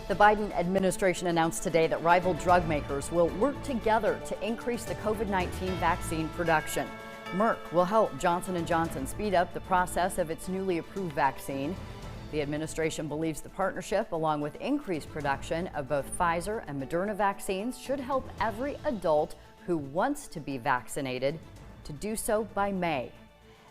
The Biden administration announced today that rival drug makers will work together to increase the COVID-19 vaccine production. Merck will help Johnson & Johnson speed up the process of its newly approved vaccine. The administration believes the partnership, along with increased production of both Pfizer and Moderna vaccines, should help every adult who wants to be vaccinated to do so by May.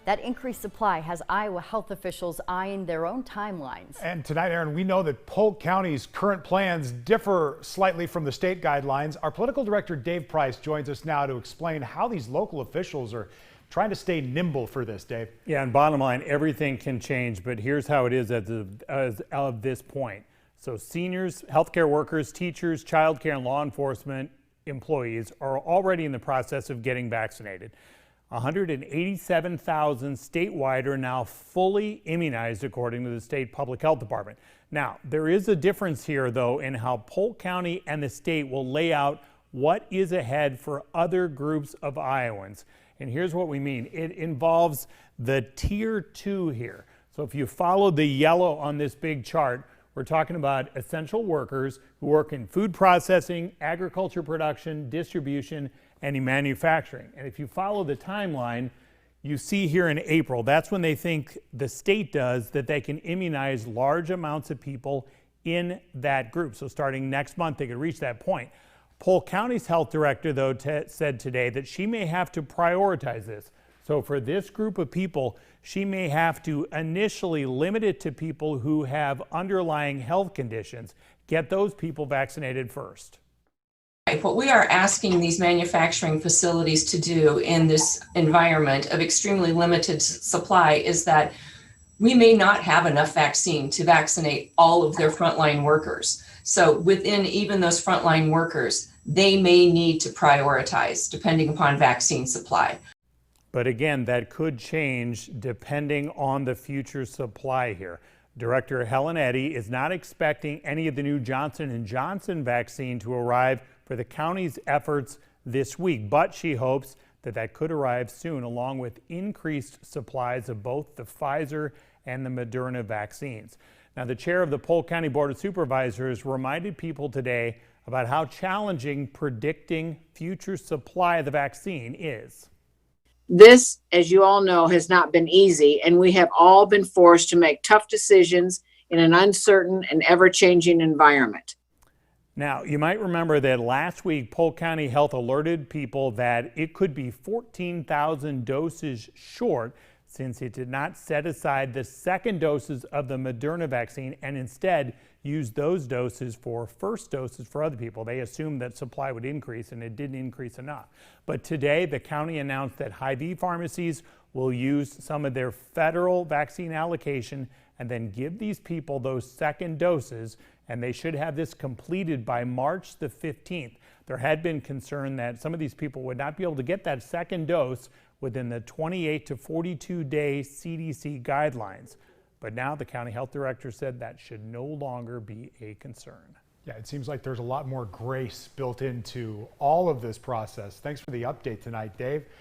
That increased supply has Iowa health officials eyeing their own timelines. And tonight, Aaron, we know that Polk County's current plans differ slightly from the state guidelines. Our political director, Dave Price, joins us now to explain how these local officials are trying to stay nimble for this, Dave. Yeah, and bottom line, everything can change, but here's how it is as of this point. So seniors, healthcare workers, teachers, childcare, and law enforcement employees are already in the process of getting vaccinated. 187,000 statewide are now fully immunized, according to the state public health department. Now, there is a difference here, though, in how Polk County and the state will lay out what is ahead for other groups of Iowans. And here's what we mean. It involves the tier 2 here. So if you follow the yellow on this big chart, we're talking about essential workers who work in food processing, agriculture production, distribution, and in manufacturing. And if you follow the timeline, you see here in April, that's when they think the state does that they can immunize large amounts of people in that group. So starting next month, they could reach that point. Polk County's health director, though, said today that she may have to prioritize this. So for this group of people, she may have to initially limit it to people who have underlying health conditions. Get those people vaccinated first. What we are asking these manufacturing facilities to do in this environment of extremely limited supply is that we may not have enough vaccine to vaccinate all of their frontline workers. So within even those frontline workers, they may need to prioritize depending upon vaccine supply. But again, that could change depending on the future supply here. Director Helen Eddy is not expecting any of the new Johnson & Johnson vaccine to arrive for the county's efforts this week, but she hopes that that could arrive soon, along with increased supplies of both the Pfizer and the Moderna vaccines. Now, the chair of the Polk County Board of Supervisors reminded people today about how challenging predicting future supply of the vaccine is. This, as you all know, has not been easy, and we have all been forced to make tough decisions in an uncertain and ever-changing environment. Now, you might remember that last week, Polk County Health alerted people that it could be 14,000 doses short since it did not set aside the second doses of the Moderna vaccine and instead used those doses for first doses for other people. They assumed that supply would increase, and it didn't increase enough. But today, the county announced that Hy-Vee pharmacies will use some of their federal vaccine allocation and then give these people those second doses, and they should have this completed by March the 15th. There had been concern that some of these people would not be able to get that second dose within the 28 to 42 day CDC guidelines. But now the county health director said that should no longer be a concern. Yeah, it seems like there's a lot more grace built into all of this process. Thanks for the update tonight, Dave.